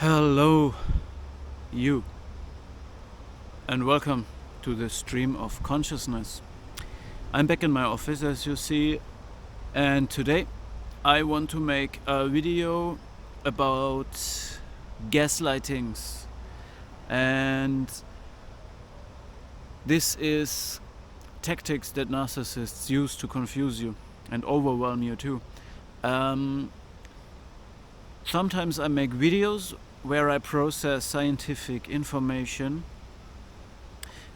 Hello, you, and welcome to the stream of consciousness. I'm back in my office, as you see, and today I want to make a video about gaslightings. And this is tactics that narcissists use to confuse you and overwhelm you too. Sometimes I make videos where I process scientific information,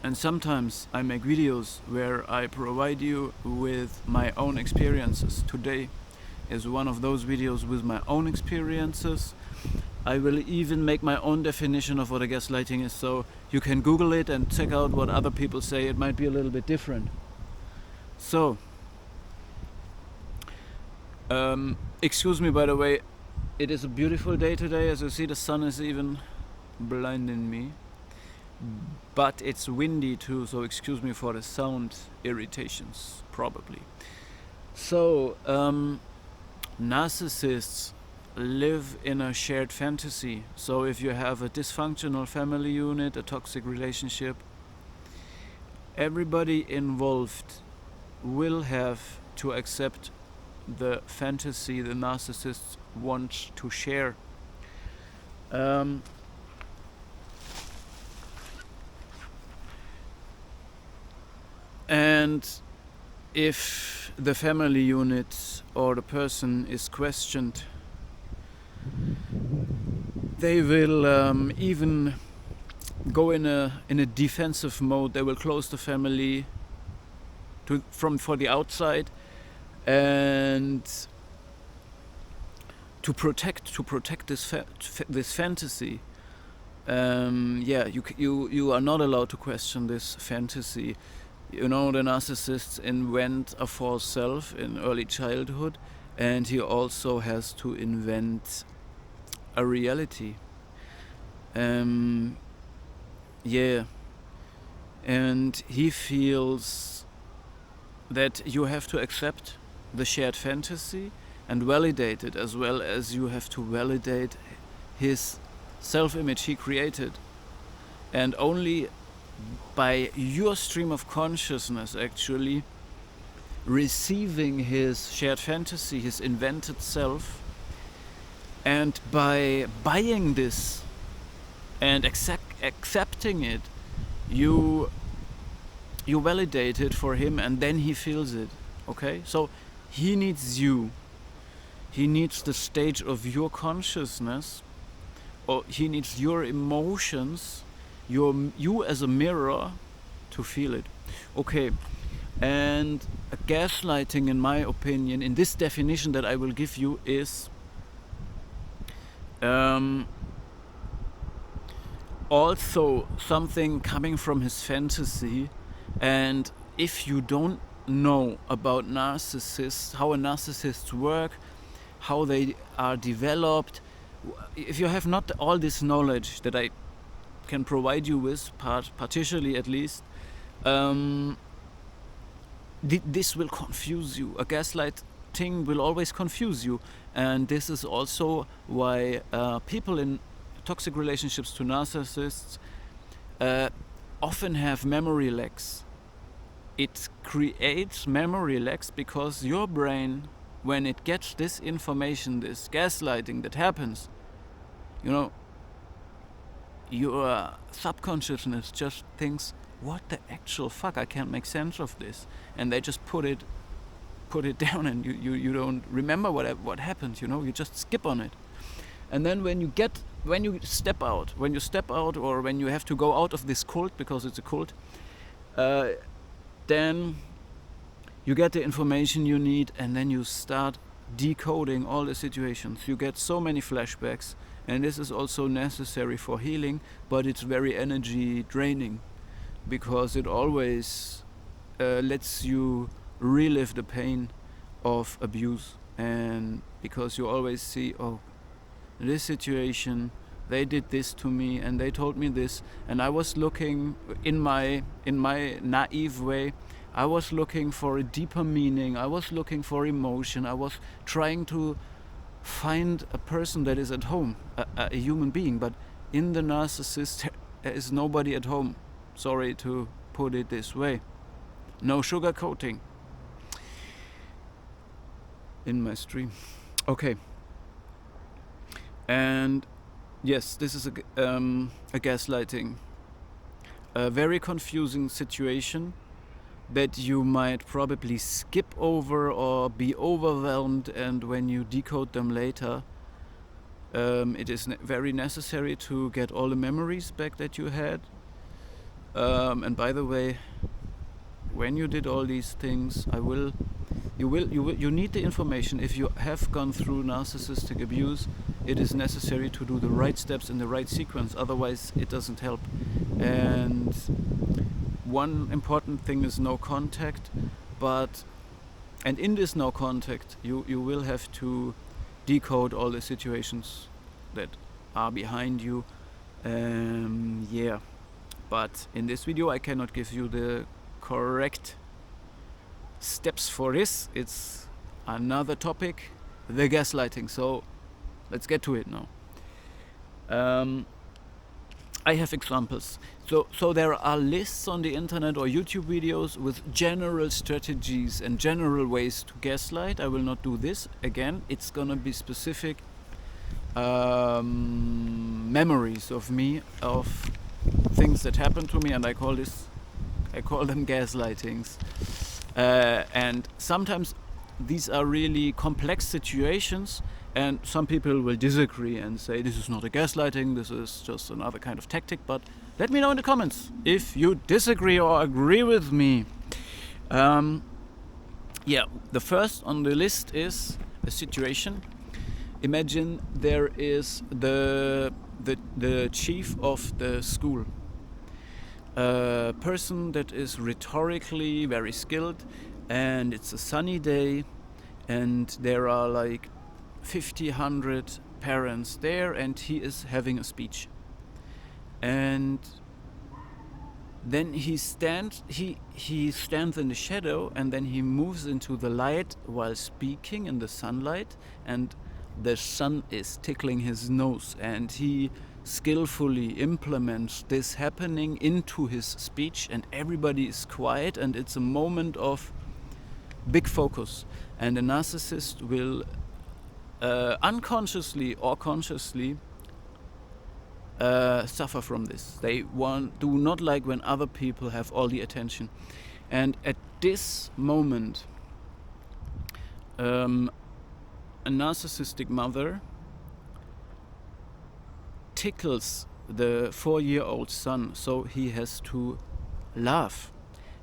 and sometimes I make videos where I provide you with my own experiences. Today is one of those videos with my own experiences. I will even make my own definition of what a gaslighting is, so you can Google it and check out what other people say. It might be a little bit different. So, excuse me, by the way, it is a beautiful day today. As you see, the sun is even blinding me, but it's windy too, so excuse me for the sound irritations, probably. So, narcissists live in a shared fantasy. So if you have a dysfunctional family unit, a toxic relationship, everybody involved will have to accept the fantasy the narcissist wants to share. And if the family unit or the person is questioned, they will even go in a defensive mode. They will close the family for the outside, and to protect this fantasy. You are not allowed to question this fantasy. You know, the narcissists invent a false self in early childhood, and he also has to invent a reality. And he feels that you have to accept the shared fantasy and validate it, as well as you have to validate his self-image he created. And only by your stream of consciousness actually receiving his shared fantasy, his invented self, and by buying this and accepting it, you validate it for him, and then he feels it. Okay? So he needs you. He needs the stage of your consciousness, or he needs your emotions, you as a mirror, to feel it. Okay, and gaslighting, in my opinion, in this definition that I will give you, is also something coming from his fantasy. And if you don't know about narcissists, how a narcissist work, how they are developed, if you have not all this knowledge that I can provide you with, partially at least, this will confuse you. A gaslighting will always confuse you, and this is also why people in toxic relationships to narcissists often have memory lags. It creates memory lags because your brain, when it gets this information, this gaslighting that happens, you know, your subconsciousness just thinks, what the actual fuck, I can't make sense of this, and they just put it down, and you don't remember what happened. You know, you just skip on it. And then when you step out, or when you have to go out of this cult, because it's a cult, then you get the information you need, and then you start decoding all the situations. You get so many flashbacks, and this is also necessary for healing, but it's very energy draining, because it always lets you relive the pain of abuse, and because you always see, oh, this situation, they did this to me, and they told me this, and I was looking in my naive way, I was looking for a deeper meaning, I was looking for emotion, I was trying to find a person that is at home, a human being. But in the narcissist, there is nobody at home. Sorry to put it this way. No sugarcoating in my stream. Okay. And yes, this is a gaslighting. A very confusing situation that you might probably skip over or be overwhelmed, and when you decode them later, it is very necessary to get all the memories back that you had. And by the way, when you did all these things, you need the information. If you have gone through narcissistic abuse, it is necessary to do the right steps in the right sequence, otherwise it doesn't help. And one important thing is no contact, and in this no contact you will have to decode all the situations that are behind you. But in this video I cannot give you the correct steps for this. It's another topic, the gaslighting. So let's get to it now. I have examples. So there are lists on the internet or YouTube videos with general strategies and general ways to gaslight. I will not do this again. It's gonna be specific memories of me, of things that happened to me, and I call them gaslightings. And sometimes these are really complex situations, and some people will disagree and say this is not a gaslighting, this is just another kind of tactic. But let me know in the comments if you disagree or agree with me. The first on the list is a situation. Imagine there is the chief of the school, a person that is rhetorically very skilled, and it's a sunny day, and there are like 100 parents there, and he is having a speech. And then he stands in the shadow, and then he moves into the light while speaking in the sunlight, and the sun is tickling his nose, and he skillfully implements this happening into his speech, and everybody is quiet, and it's a moment of big focus. And the narcissist will unconsciously or consciously suffer from this. They do not like when other people have all the attention. And at this moment, a narcissistic mother tickles the 4-year-old son, so he has to laugh.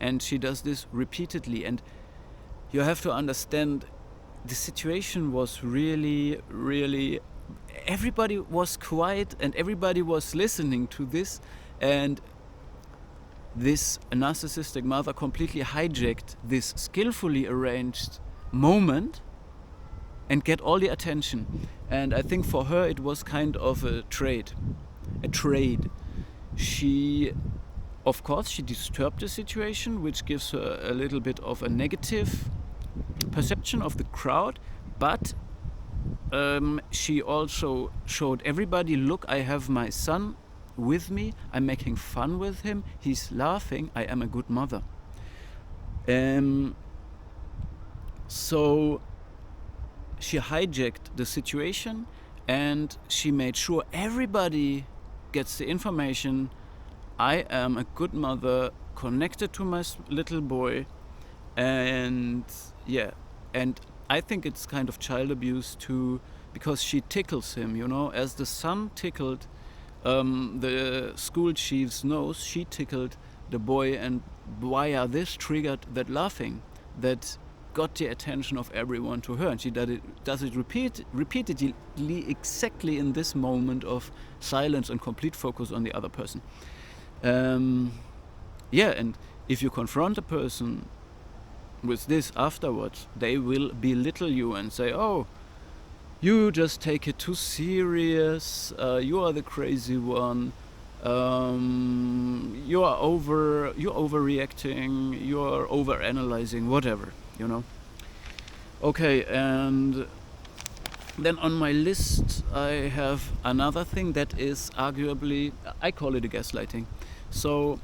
And she does this repeatedly. And you have to understand, the situation was really, really, everybody was quiet and everybody was listening to this, and this narcissistic mother completely hijacked this skillfully arranged moment and get all the attention. And I think for her it was kind of a trade. She disturbed the situation, which gives her a little bit of a negative perception of the crowd, but she also showed everybody, look, I have my son with me, I'm making fun with him, he's laughing, I am a good mother. So she hijacked the situation, and she made sure everybody gets the information, I am a good mother, connected to my little boy. And I think it's kind of child abuse too, because she tickles him, as the son tickled the school chief's nose, she tickled the boy, and via this triggered that laughing that got the attention of everyone to her. And she does it repeatedly, exactly in this moment of silence and complete focus on the other person. And if you confront a person with this afterwards, they will belittle you and say, oh, you just take it too serious, you are the crazy one, you're overreacting, you're overanalyzing, whatever, Okay, and Then on my list I have another thing that is arguably, I call it a gaslighting. So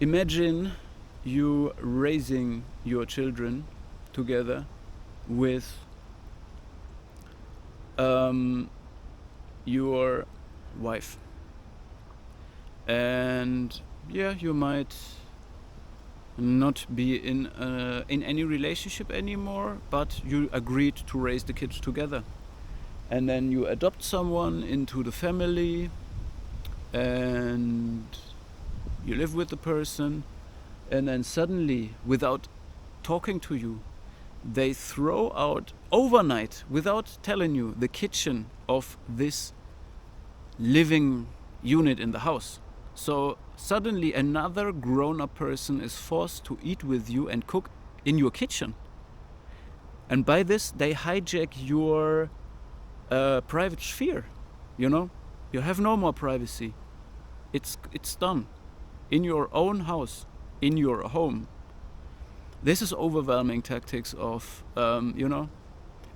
imagine you raising your children together with your wife, and yeah, you might not be in any relationship anymore, but you agreed to raise the kids together, and then you adopt someone into the family and you live with the person, and then suddenly, without talking to you, they throw out overnight, without telling you, the kitchen of this living unit in the house. So suddenly another grown-up person is forced to eat with you and cook in your kitchen. And by this, they hijack your private sphere. You know, you have no more privacy. It's done in your own house, in your home. This is overwhelming tactics of,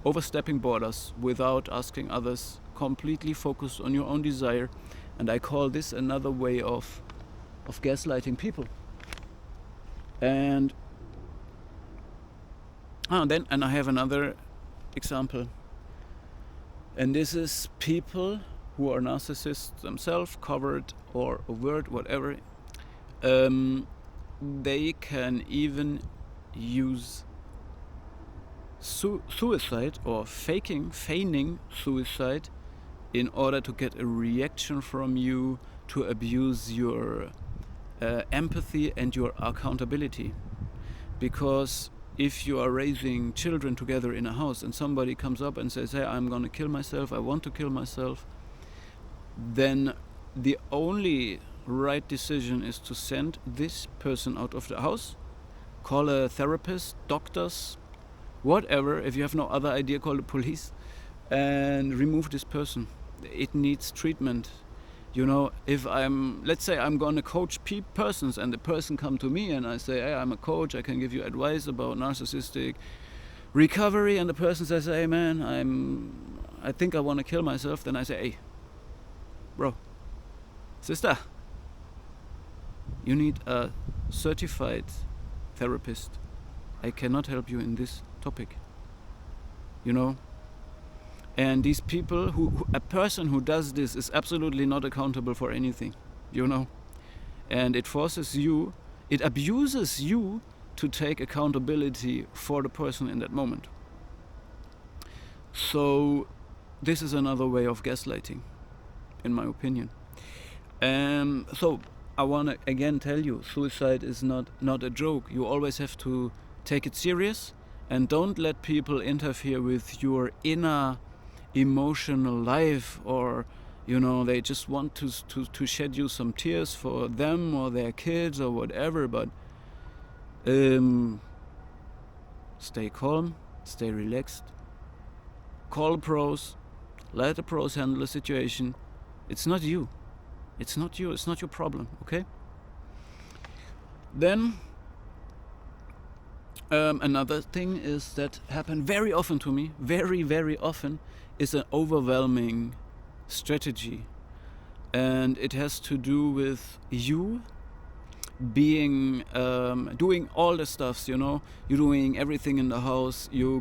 overstepping borders without asking others, completely focused on your own desire. And I call this another way of gaslighting people. And I have another example. And this is people who are narcissists themselves, covert or overt, whatever. They can even use suicide or feigning suicide in order to get a reaction from you, to abuse your empathy and your accountability. Because if you are raising children together in a house and somebody comes up and says, hey, I'm gonna kill myself, I want to kill myself, then the only right decision is to send this person out of the house, call a therapist, doctors, whatever. If you have no other idea, call the police and remove this person. It needs treatment. You know, if let's say I'm gonna coach persons, and the person come to me and I say, hey, I'm a coach, I can give you advice about narcissistic recovery, and the person says, hey man, I think I want to kill myself, then I say, hey, bro, sister, you need a certified therapist. I cannot help you in this topic. You know? And these people, a person who does this is absolutely not accountable for anything. You know? And it abuses you to take accountability for the person in that moment. So this is another way of gaslighting, in my opinion. So I want to again tell you, suicide is not a joke. You always have to take it serious, and don't let people interfere with your inner emotional life, or they just want to shed you some tears for them or their kids or whatever. But stay calm, stay relaxed, call pros, let the pros handle the situation. It's not you. It's not you. It's not your problem. Okay? Then another thing is that happened very often to me, very, very often, is an overwhelming strategy. And it has to do with you being doing all the stuffs, you're doing everything in the house. You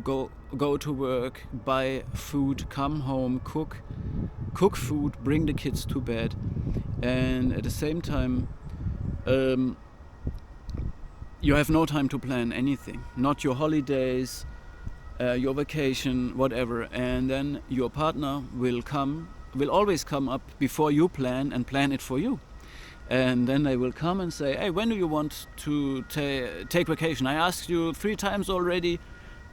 go to work, buy food, come home, cook food, bring the kids to bed, and at the same time you have no time to plan anything, not your holidays, your vacation, whatever. And then your partner will always come up before you plan and plan it for you. And then they will come and say, hey, when do you want to take vacation? I asked you 3 times already.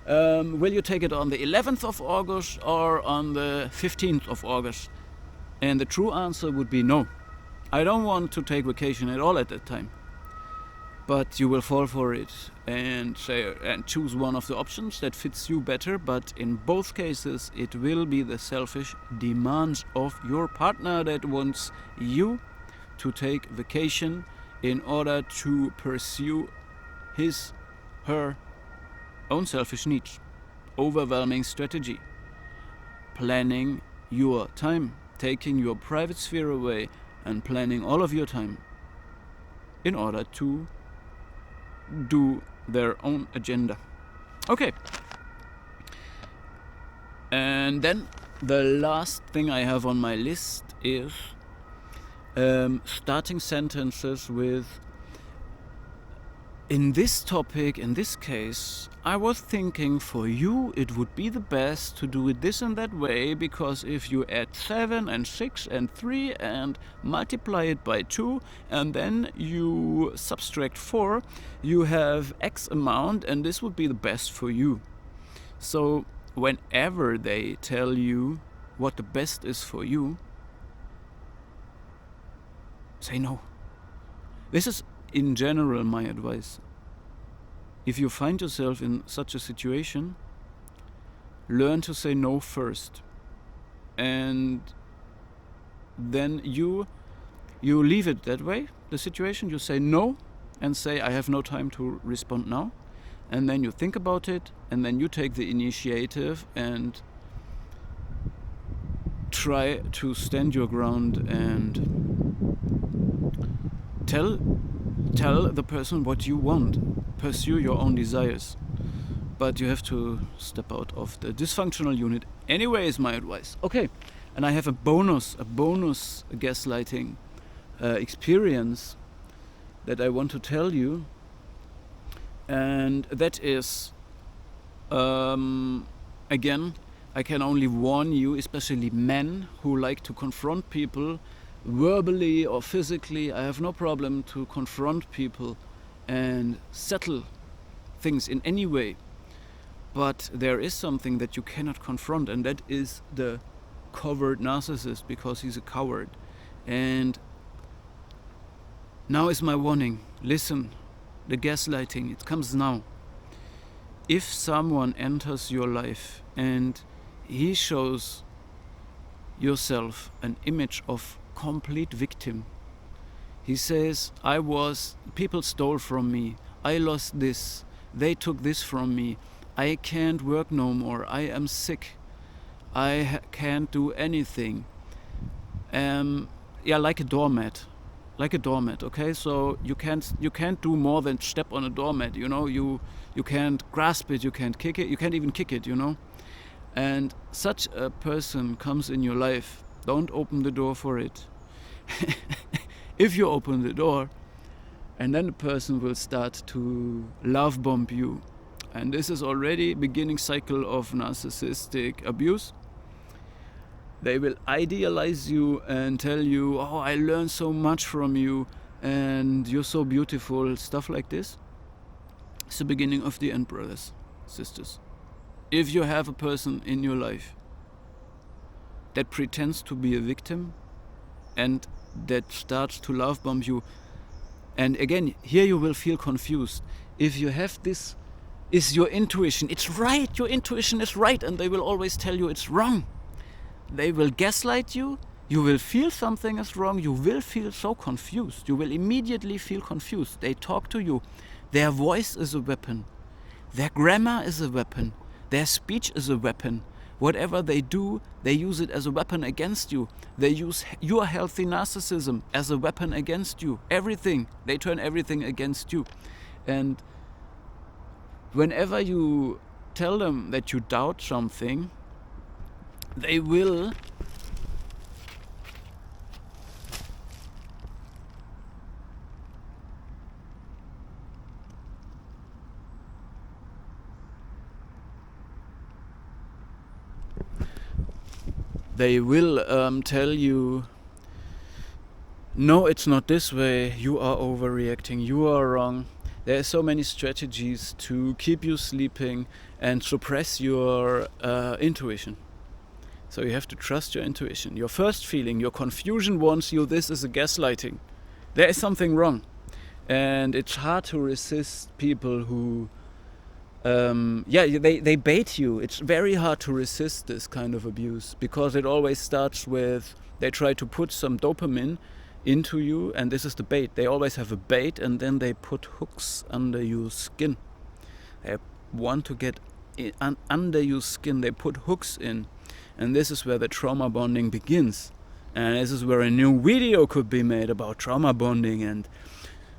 Will you take it on the 11th of August or on the 15th of August? And the true answer would be no. I don't want to take vacation at all at that time. But you will fall for it and choose one of the options that fits you better. But in both cases, it will be the selfish demands of your partner that wants you to take vacation in order to pursue her own selfish needs. Overwhelming strategy. planning your time, taking your private sphere away and planning all of your time in order to do their own agenda. Okay. And then the last thing I have on my list is starting sentences with, in this topic, in this case, I was thinking for you it would be the best to do it this and that way, because if you add 7 and 6 and 3 and multiply it by 2 and then you subtract 4, you have X amount, and this would be the best for you. So whenever they tell you what the best is for you, say no. This is in general my advice. If you find yourself in such a situation, learn to say no first. And then you leave it that way, the situation, you say no and say, I have no time to respond now. And then you think about it, and then you take the initiative and try to stand your ground and tell the person what you want. Pursue your own desires. But you have to step out of the dysfunctional unit. Anyway, is my advice. Okay, and I have a bonus gaslighting experience that I want to tell you. And that is, again, I can only warn you, especially men who like to confront people verbally or physically. I have no problem to confront people and settle things in any way. But there is something that you cannot confront, and that is the covert narcissist, because he's a coward. And now is my warning. Listen, the gaslighting, it comes now. If someone enters your life and he shows yourself an image of complete victim, he says, people stole from me, I lost this, they took this from me, I can't work no more, I am sick, I can't do anything. Like a doormat. Okay, so you can't do more than step on a doormat, you can't grasp it, you can't kick it, you can't even kick it, and such a person comes in your life. Don't open the door for it. If you open the door, and then the person will start to love bomb you, and this is already beginning cycle of narcissistic abuse. They will idealize you and tell you, oh, I learned so much from you and you're so beautiful, stuff like this. It's the beginning of the end, brothers, sisters. If you have a person in your life that pretends to be a victim and that starts to love bomb you, and again, here you will feel confused. If you have this, is your intuition, it's right, your intuition is right, and they will always tell you it's wrong. They will gaslight you, you will feel something is wrong, you will feel so confused, you will immediately feel confused. They talk to you, their voice is a weapon, their grammar is a weapon, their speech is a weapon. Whatever they do, they use it as a weapon against you. They use your healthy narcissism as a weapon against you. Everything, they turn everything against you. And whenever you tell them that you doubt something, they will tell you, no, it's not this way, you are overreacting, you are wrong. There are so many strategies to keep you sleeping and suppress your intuition. So you have to trust your intuition. Your first feeling, your confusion warns you this is a gaslighting. There is something wrong. And it's hard to resist people who, they bait you. It's very hard to resist this kind of abuse, because it always starts with, they try to put some dopamine into you, and this is the bait. They always have a bait, and then they put hooks under your skin. They want to get under your skin. They put hooks in. And this is where the trauma bonding begins. And this is where a new video could be made about trauma bonding and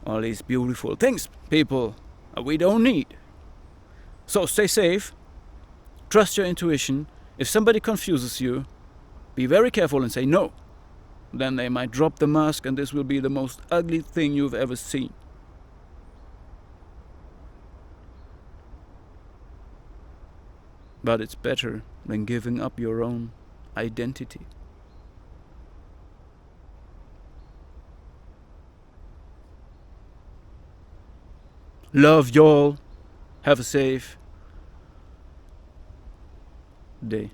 all these beautiful things, people, we don't need. So stay safe, trust your intuition. If somebody confuses you, be very careful and say no. Then they might drop the mask and this will be the most ugly thing you've ever seen. But it's better than giving up your own identity. Love y'all. Have a safe day.